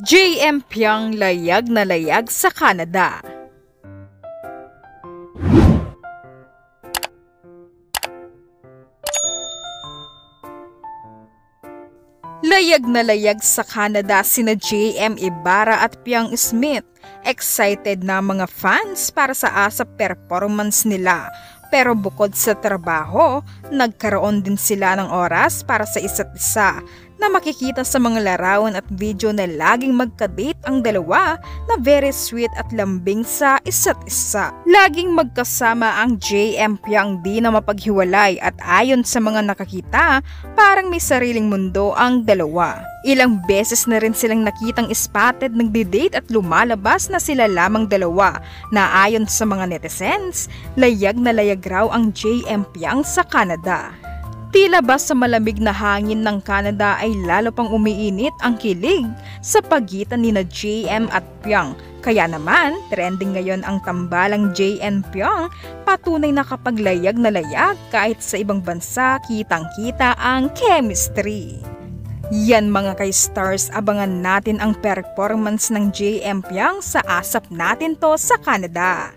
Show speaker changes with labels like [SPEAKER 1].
[SPEAKER 1] JM Pyang layag na layag sa Canada. Layag na layag sa Canada sina JM Ibarra at Pyang Smith. Excited na mga fans para sa ASAP performance nila. Pero bukod sa trabaho, nagkaroon din sila ng oras para sa isa't isa na makikita sa mga larawan at video na laging magka-date ang dalawa na very sweet at lambing sa isa't isa. Laging magkasama ang JM Pyang di na mapaghiwalay at ayon sa mga nakakita, parang may sariling mundo ang dalawa. Ilang beses na rin silang nakitang spotted nagdi-date at lumalabas na sila lamang dalawa na ayon sa mga netizens, layag na layag raw ang JM Pyang sa Canada. Tila ba sa malamig na hangin ng Canada ay lalo pang umiinit ang kilig sa pagitan nina JM at Pyang. Kaya naman, trending ngayon ang tambalang JM Pyang, patunay na kapag layag na layag kahit sa ibang bansa kitang-kita ang chemistry. Yan mga ka-stars, abangan natin ang performance ng JM Pyang sa ASAP Natin To sa Canada.